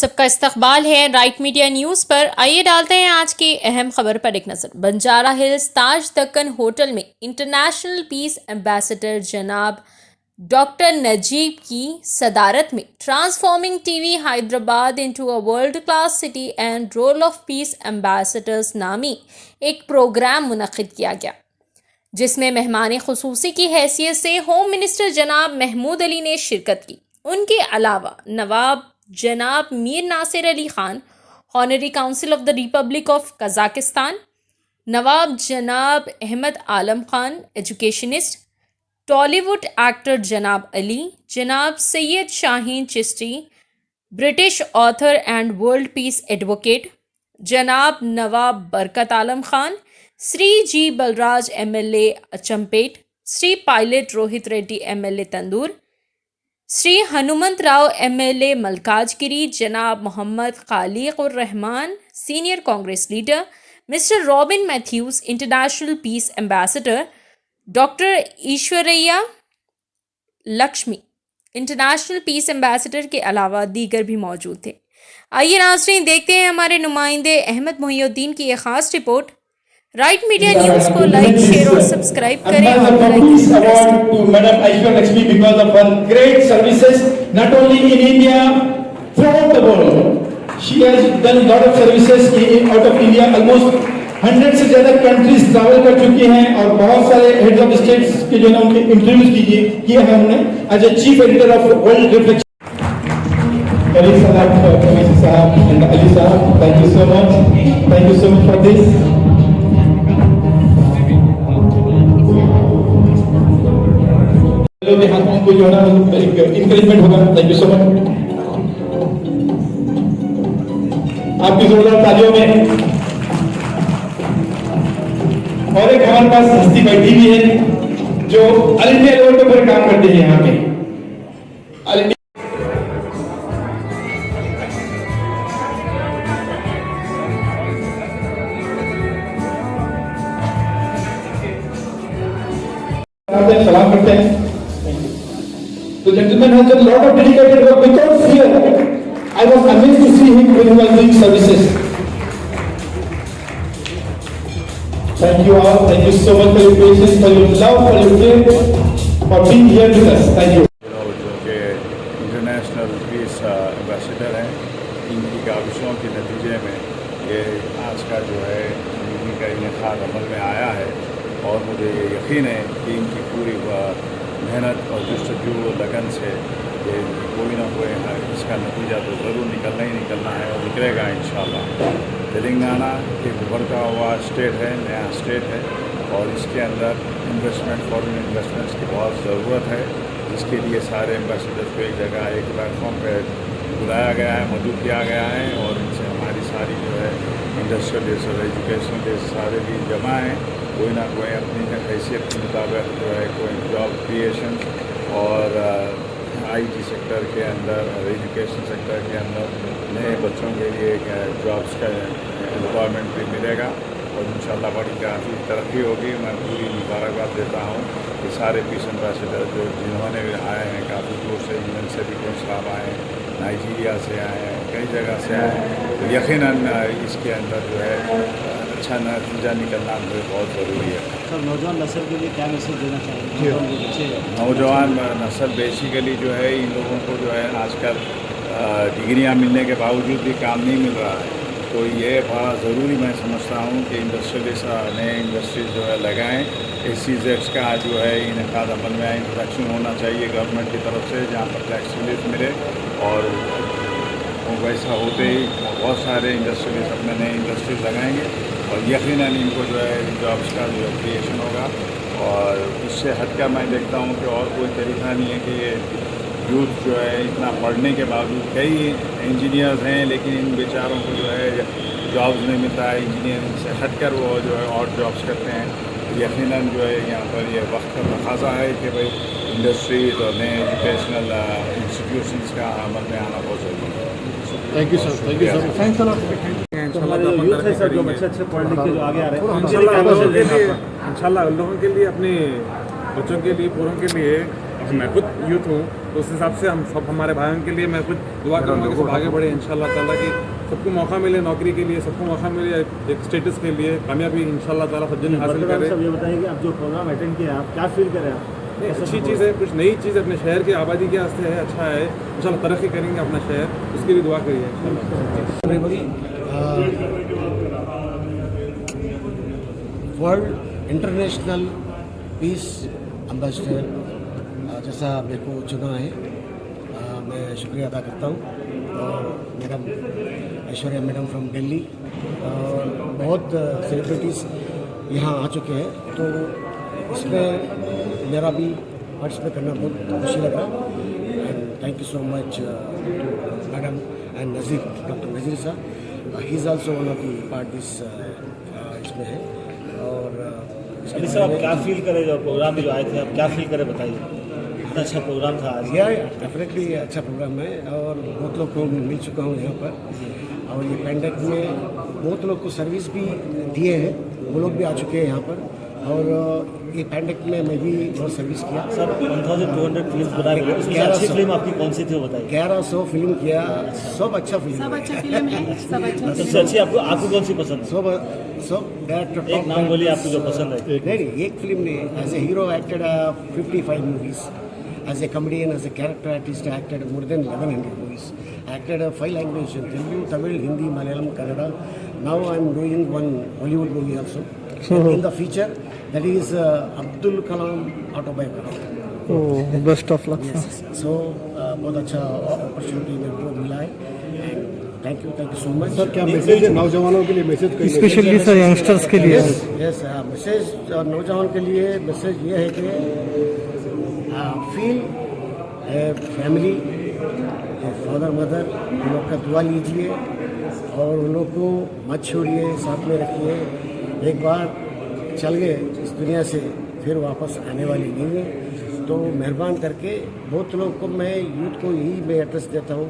सबका इस्तकबाल है राइट मीडिया न्यूज़ पर। आइए डालते हैं आज की अहम खबर पर एक नज़र। बंजारा हिल्स ताज दक्कन होटल में इंटरनेशनल पीस एम्बेसडर जनाब डॉक्टर नजीब की सदारत में transforming TV Hyderabad into a world class city and role of peace ambassadors नामी एक प्रोग्राम मुनक्किद किया गया, जिसमें मेहमान खुसूसी की हैसियत से होम मिनिस्टर जनाब महमूद अली ने शिरकत की। उनके अलावा Nawab Janab Mir Nasir Ali Khan, honorary council of the Republic of Kazakhstan, Nawab Janab Ahmed Alam Khan, educationist, Tollywood actor Janab Ali, Janab Syed Shaheen Chishti, British author and world peace advocate, Janab Nawab Barkat Alam Khan, Shri G Balraj MLA Achampet, Shri pilot Rohit Reddy MLA Tandur, Shri Hanumanth Rao MLA Malkajgiri, Janab Mohammed Khaliqur Rahman senior Congress leader, mister Robin Mathews international peace ambassador, doctor Eshwaraiah Lakshmi international peace ambassador के अलावा दीगर भी मौजूद थे। आइए नाज़रीन देखते हैं हमारे नुमाइंदे अहमद मोहिउद्दीन की एक खास रिपोर्ट। राइट मीडिया न्यूज़ को लाइक, शेयर और सब्सक्राइब करें और बेल आइकन को प्रेस करें। Madam Aishwarya Lakshmi because of her great services not only in India, throughout the world. She has done lot of services out of India. Almost 100 से ज्यादा countries travel कर चुकी हैं और बहुत सारे heads of states के जो ना उनके इंटरव्यूज किए हैं हमने as a chief editor of World Reflection. Ali Saab, Kamisi Saab and Ali Saab, thank you so much. Thank you so much for this. लोग हाथों को जो है ना इंकरेजमेंट होगा। Thank you so much. आपकी जोरदार तालियों में। और एक हमारे पास हस्ती बैठी भी है जो ऑल इंडिया लेवल पे पूरे काम करते हैं यहाँ पे। ऑल इंडिया सलाम करते हैं। The gentleman has done a lot of dedicated work without fear. I was amazed to see him when he was doing services. Thank you all. Thank you so much for your patience, for your love, for your care, for being here with us. Thank you. जो कि international peace ambassador हैं, इनकी काविशों के नतीजे में ये आज का जो है इनकी का इनेकाद अमल में आया है और मुझे ये यकीन है कि इनकी पूरी मेहनत और जस्तजू लगन से ये कोई ना कोई इसका नतीजा तो ज़रूर निकलना ही निकलना है और निकलेगा इंशाअल्लाह। तेलंगाना एक उभरता हुआ स्टेट है, नया स्टेट है और इसके अंदर इन्वेस्टमेंट, फॉरेन इन्वेस्टमेंट्स की बहुत ज़रूरत है, जिसके लिए सारे एम्बेसडर्स को एक जगह एक प्लेटफॉर्म पर बुलाया गया है, मदऊ किया गया है और इनसे हमारी सारी जो है इंडस्ट्रियलिस्ट और एजुकेशनलिस्ट सारे भी जमा हैं। कोई ना कोई अपनी हैसियत के मुताबिक जो है कोई जॉब क्रिएशन और IT सेक्टर के अंदर और एजुकेशन सेक्टर के अंदर नए बच्चों के लिए जॉब्स का एम्प्लॉयमेंट भी मिलेगा और इंशाल्लाह बड़ी काफ़ी तरक्की होगी। मैं पूरी मुबारकबाद देता हूँ कि सारे पीस एम्बेसडर जो जिन्होंने आए हैं, काफ़ी दूर से इंग्लैंड से भी कोई साहब आए हैं, नाइजीरिया से आए हैं, कई जगह से आए हैं, तो यकीनन इसके अंदर जो है अच्छा नतीजा निकलना मुझे बहुत ज़रूरी है। सर, नौजवान नस्ल के लिए क्या मैसेज देना चाहिए? नौजवान नस्ल बेसिकली जो है इन लोगों को जो है आजकल डिग्रियां मिलने के बावजूद भी काम नहीं मिल रहा है, तो ये बड़ा ज़रूरी मैं समझता हूँ कि इंडस्ट्रियलिस्ट नए इंडस्ट्रीज जो है लगाएँ। SEZ का जो है इनेकाद अमल में इंट्रोडक्शन होना चाहिए गवर्नमेंट की तरफ से, जहाँ पर टैक्स रिलीफ मिले और वैसा होते ही बहुत सारे इंडस्ट्रियलिस्ट अपने नए इंडस्ट्रीज लगाएंगे और यकीनन इनको जो है जॉब्स का जो क्रिएशन होगा। और इससे हटकर मैं देखता हूँ कि और कोई तरीका नहीं है कि ये यूथ जो है इतना पढ़ने के बावजूद, कई इंजीनियर्स हैं लेकिन इन बेचारों को जो है जॉब्स नहीं मिलता है, इंजीनियरिंग से हटकर वो जो है और जॉब्स करते हैं। यकीनन जो है यहाँ पर ये वक्त का तकाज़ा है कि भाई इंडस्ट्रीज और नए एजुकेशनल इंस्टीट्यूशंस का अमल में आना बहुत ज़रूरी है। Thank you sir. Thank you sir. Thanks a lot. Youth है सर जो अच्छे पढ़ लिख के जो आगे आ रहे हैं, इंशाल्लाह उन लोगों के लिए, अपने बच्चों के लिए, पूरों के लिए, मैं खुद यूथ हूँ तो उस हिसाब से हम सब हमारे भाइयों के लिए मैं कुछ दुआ करूँगा कि सब आगे बढ़े इंशाल्लाह ताला कि सबको मौका मिले नौकरी के लिए, सबको मौका मिले एक स्टेटस के लिए, कामयाबी इंशाल्लाह ताला सब जन हासिल करें। सब ये बताइए कि अब जो प्रोग्राम अटेंड किया आप क्या फील करें आप? अच्छी चीज़ है, कुछ नई चीज़ अपने शहर की आबादी के वास्ते है, अच्छा है, इंशाल्लाह तरक्की करेंगे अपना शहर, उसकी भी दुआ करिए। वर्ल्ड इंटरनेशनल पीस एम्बेसडर जैसा मेरे को चुना है, मैं शुक्रिया अदा करता हूँ। और madam Aishwarya madam from Delhi और बहुत सेलिब्रिटीज़ यहाँ आ चुके हैं, तो इसमें मेरा भी पार्टिसिपेट करना बहुत खुशी लगा। And thank you so much to madam and Nazir, doctor Nazir sahab, he is also one of the parties इसमें है। और अली साहब आप क्या फील करें जो प्रोग्राम में जो आए थे, आप क्या फील करें बताइए? इतना अच्छा प्रोग्राम था आज। यह डेफिनेटली अच्छा प्रोग्राम है और बहुत लोग को मिल चुका हूँ यहाँ पर, और ये पैंडेमिक में बहुत लोग को सर्विस भी दिए हैं, वो लोग भी आ चुके हैं यहाँ पर। और ये पैंडेमिक में मैं भी बहुत सर्विस किया। सर 1200 फिल्म बनाए, उसमें अच्छी फिल्म आपकी कौन सी थी वो बताइए? 1100 फिल्म किया, सब अच्छा फिल्म, सब अच्छा फिल्म है, सब अच्छा। सबसे अच्छी आपको कौन सी पसंद? सब डायरेक्टर एक नाम बोलिए आपको जो पसंद है। नहीं, एक फिल्म नहीं, as a hero acted 55 movies, as a comedian, as a character artist, I acted more than 1100 movies. I acted 5 languages: Telugu, Tamil, Hindi, Malayalam, Kannada. Now I am doing one Hollywood movie also. In the future, that is Abdul Kalam autobiography. Oh, best of luck. Yes. So बहुत अच्छा opportunity मेरे को मिला है, and thank you so much. Sir क्या message है नौजवानों के लिए, मैसेज स्पेशली सर यंगस्टर्स के लिए? यस, मैसेज नौजवान के लिए मैसेज ये है कि फील फैमिली, फादर मदर, उन लोग का दुआ लीजिए और उन लोग को मत छोड़िए, साथ में रखिए। एक बार चल गए इस दुनिया से फिर वापस आने वाली नहीं है, तो मेहरबान करके बहुत लोग को मैं यूथ को यही मैं एड्रेस देता हूँ,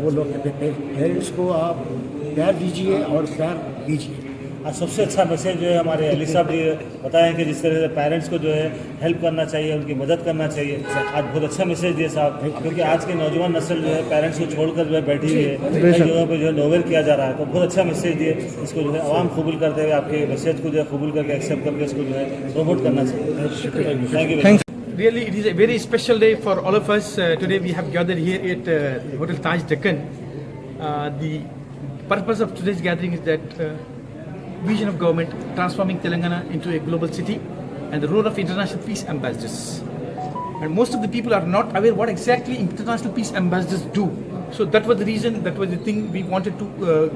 वो लोग पेरेंट्स को आप प्यार दीजिए और प्यार दीजिए। आज सबसे अच्छा मैसेज जो है हमारे अली साहब जी बताए कि जिस तरह से पेरेंट्स को जो है हेल्प करना चाहिए, उनकी मदद करना चाहिए। आज बहुत अच्छा मैसेज दिए साहब, क्योंकि आज की नौजवान नस्ल जो है पेरेंट्स को छोड़कर जो है बैठी हुई है, कई जगहों पर जो है नोवेल किया जा रहा है, तो बहुत अच्छा मैसेज दिए। इसको जो है आवाम कबूल करते हुए आपके मैसेज को जो है कबूल करके एक्सेप्ट करके इसको जो है प्रमोट करना चाहिए। Thank you. Really, it is a very special day for all of us. Today we have gathered here at Hotel Taj Deccan. The purpose of today's gathering is that vision of government transforming Telangana into a global city and the role of international peace ambassadors. And most of the people are not aware what exactly international peace ambassadors do. So that was the reason, that was the thing we wanted to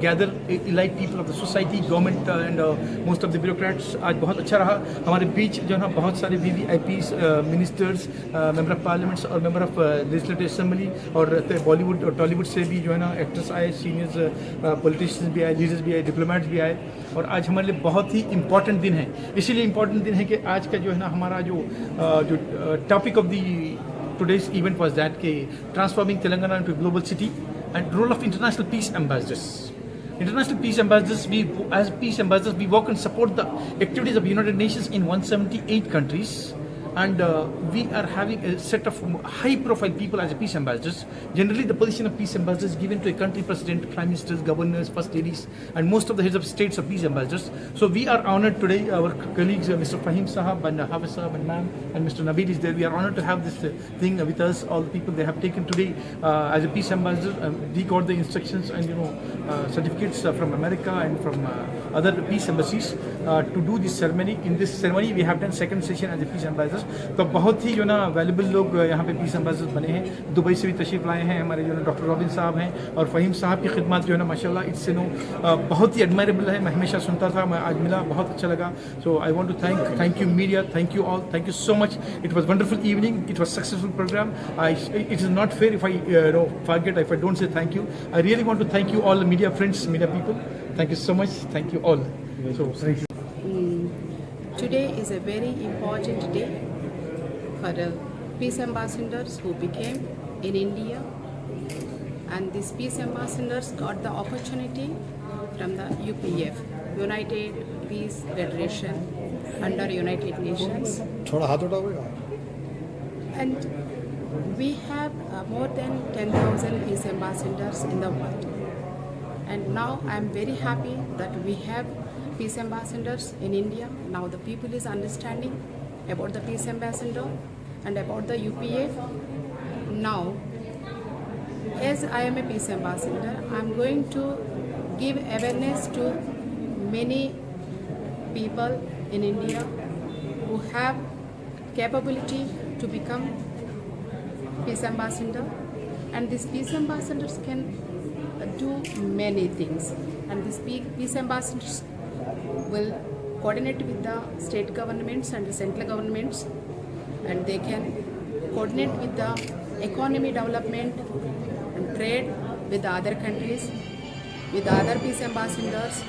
gather elite people of the society, government and most of the bureaucrats. आज बहुत अच्छा रहा हमारे बीच जो है ना, बहुत सारे VVIPs, ministers, member of parliaments और मेंबर ऑफ लेजिस्लेटिव असेंबली और बॉलीवुड और टॉलीवुड से भी जो है ना एक्टर्स आए, सीनियर्स पॉलिटिशियंस भी आए, लीडर्स भी आए, डिप्लोमेट्स भी आए। और आज हमारे लिए बहुत ही इम्पॉर्टेंट दिन है, इसीलिए इम्पॉर्टेंट दिन है कि आज का जो है ना हमारा जो topic of the today's event was that transforming Telangana into a global city and role of international peace ambassadors. International peace ambassadors, as peace ambassadors, we work and support the activities of United Nations in 178 countries. And we are having a set of high-profile people as peace ambassadors. Generally, the position of peace ambassadors is given to a country president, prime ministers, governors, first ladies, and most of the heads of states are peace ambassadors. So we are honored today. Our colleagues, Mr. Fahim Sahab and Hafiz Sahab and Ma'am and Mr. Nabil is there. We are honored to have this thing with us. All the people they have taken today as a peace ambassador. We got the instructions and certificates from America and from other peace embassies to do this ceremony. In this ceremony, we have done second session as a peace ambassador. तो बहुत ही जो ना valuable लोग यहाँ पे piece ambassador बने हैं। Dubai से भी तशरीफ लाए हैं हमारे जो ना डॉक्टर रॉबिन साहब हैं, और फ़हीम साहब की खिदमत जो है ना माशाल्लाह इट्स बहुत ही एडमायरेबल है। मैं हमेशा सुनता था, मैं आज मिला, बहुत अच्छा लगा। So I want to thank you media, thank you all, thank you so much. It was wonderful evening, it was successful programme. It is not fair if I forget if I don't say thank you. I really want to thank you all the media friends, media people. Thank you so much. Thank you all. So thank you. Today is a very important day for the peace ambassadors who became in India, and these peace ambassadors got the opportunity from the UPF, United Peace Federation under United Nations. थोड़ा हाथ उठाओ। And We have more than 10,000 peace ambassadors in the world. And now I am very happy that we have peace ambassadors in India. Now the people is understanding about the peace ambassador and about the UPA. Now, as I am a peace ambassador, I am going to give awareness to many people in India who have capability to become peace ambassador, and these peace ambassadors can do many things, and these peace ambassadors will coordinate with the state governments and the central governments, and they can coordinate with the economy development and trade with the other countries, with the other peace ambassadors.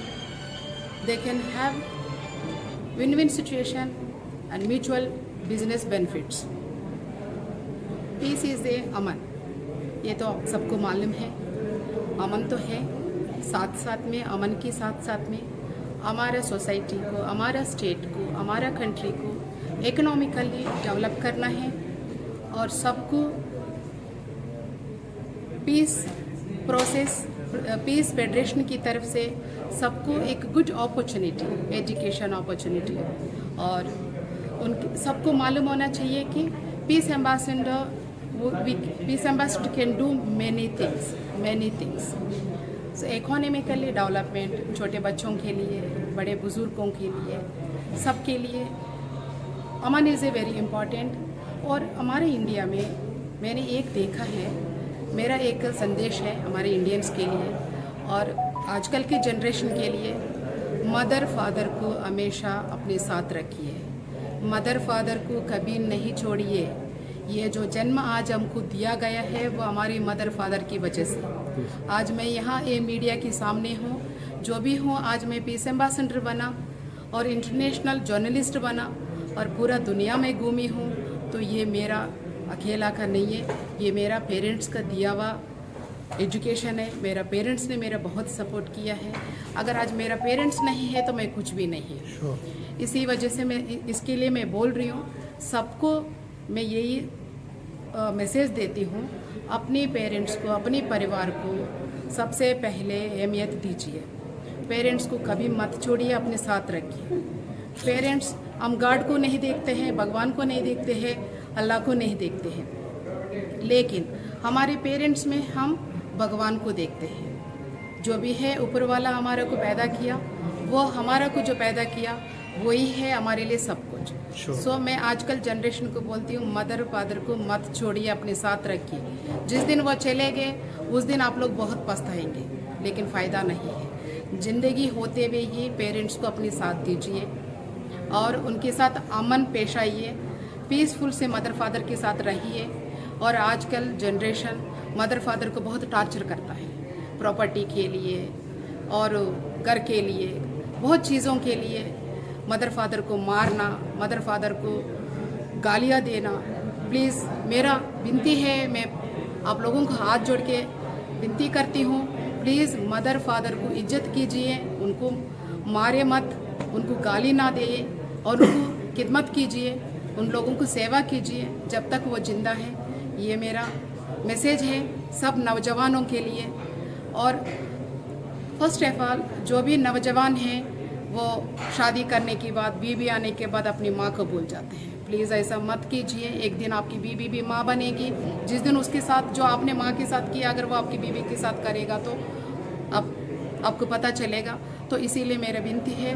They can have win-win situation and mutual business benefits. Peace is a अमन, ये तो सबको मालूम है। अमन तो है, साथ साथ में अमन के साथ साथ में हमारा सोसाइटी को, हमारा स्टेट को, हमारा कंट्री को इकोनॉमिकली डेवलप करना है, और सबको पीस प्रोसेस, पीस फेडरेशन की तरफ से सबको एक गुड अपॉर्चुनिटी, एजुकेशन अपॉर्चुनिटी, और उन सबको मालूम होना चाहिए कि piece ambassador can do many things. So economically development, छोटे बच्चों के लिए, बड़े बुजुर्गों के लिए, सबके लिए अमन इज़ ए वेरी इम्पॉर्टेंट। और हमारे इंडिया में मैंने एक देखा है, मेरा एक संदेश है हमारे इंडियंस के लिए और आजकल की जनरेशन के लिए, मदर फादर को हमेशा अपने साथ रखिए, मदर फादर को कभी नहीं छोड़िए। ये जो जन्म आज हमको दिया गया है वो हमारी मदर फादर की वजह से आज मैं यहाँ ये मीडिया के सामने हूँ, जो भी हूँ। आज मैं पीस एम्बेसडर बना और इंटरनेशनल जर्नलिस्ट बना और पूरा दुनिया में घूमी हूँ, तो ये मेरा अकेला का नहीं है, ये मेरा पेरेंट्स का दिया हुआ एजुकेशन है। मेरा पेरेंट्स ने मेरा बहुत सपोर्ट किया है। अगर आज मेरा पेरेंट्स नहीं है तो मैं कुछ भी नहीं है। इसी वजह से मैं इसके लिए मैं बोल रही हूँ, सबको मैं यही मैसेज देती हूँ, अपने पेरेंट्स को, अपने परिवार को सबसे पहले अहमियत दीजिए। पेरेंट्स को कभी मत छोड़िए, अपने साथ रखिए। पेरेंट्स, हम गॉड को नहीं देखते हैं, भगवान को नहीं देखते हैं, अल्लाह को नहीं देखते हैं, लेकिन हमारे पेरेंट्स में हम भगवान को देखते हैं। जो भी है ऊपर वाला हमारे को पैदा किया, वो हमारा को जो पैदा किया वही है हमारे लिए सब कुछ। सो मैं आजकल जनरेशन को बोलती हूँ, मदर फादर को मत छोड़िए, अपने साथ रखिए। जिस दिन वो चले गए उस दिन आप लोग बहुत पछताएंगे, लेकिन फ़ायदा नहीं है। ज़िंदगी होते हुए ही पेरेंट्स को अपने साथ दीजिए और उनके साथ अमन पेश आइए, पीसफुल से मदर फादर के साथ रहिए। और आजकल जनरेशन मदर फादर को बहुत टार्चर करता है, प्रॉपर्टी के लिए और घर के लिए, बहुत चीज़ों के लिए। मदर फादर को मारना, मदर फादर को गालियाँ देना। प्लीज़ मेरा विनती है, मैं आप लोगों को हाथ जोड़ के विनती करती हूँ, प्लीज़ मदर फादर को इज्जत कीजिए, उनको मारे मत, उनको गाली ना दे और उनको खिदमत कीजिए, उन लोगों को सेवा कीजिए जब तक वो जिंदा है। ये मेरा मैसेज है सब नौजवानों के लिए। और फर्स्ट ऑफ ऑल, जो भी नौजवान हैं वो शादी करने के बाद, बीवी आने के बाद अपनी माँ को भूल जाते हैं। प्लीज़ ऐसा मत कीजिए। एक दिन आपकी बीवी भी माँ बनेगी। जिस दिन उसके साथ जो आपने माँ के साथ किया, अगर वो आपकी बीवी के साथ करेगा तो आपको पता चलेगा। तो इसीलिए मेरा विनती है,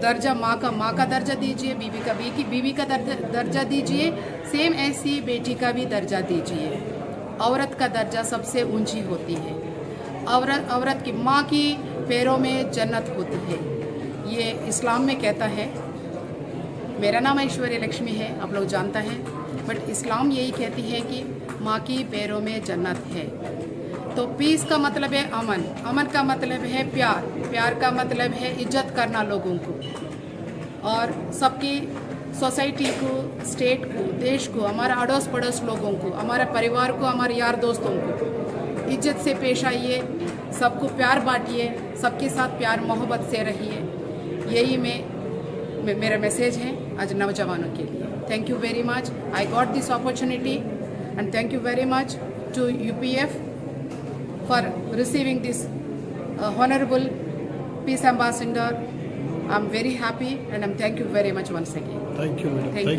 दर्जा माँ का दर्जा दीजिए, बीवी का दर्जा दीजिए, सेम ऐसी बेटी का भी दर्जा दीजिए। औरत का दर्जा सबसे ऊंची होती है। औरत की माँ की पैरों में जन्नत होती है, ये इस्लाम में कहता है। मेरा नाम ऐश्वर्या लक्ष्मी है, आप लोग जानता है, बट इस्लाम यही कहती है कि माँ की पैरों में जन्नत है। तो पीस का मतलब है अमन, अमन का मतलब है प्यार, प्यार का मतलब है इज्जत करना लोगों को, और सबकी सोसाइटी को, स्टेट को, देश को, हमारा अड़ोस पड़ोस लोगों को, हमारे परिवार को, हमारे यार दोस्तों को इज्जत से पेश आइए, सबको प्यार बांटिए, सबके साथ प्यार मोहब्बत से रहिए। यही मेरा मैसेज है आज नौजवानों के लिए। Thank you very much. I got this opportunity and thank you very much to UPF for receiving this honorable Peace Ambassador. I'm very happy and I'm thank you very much once again. Thank you, madam. Thank you.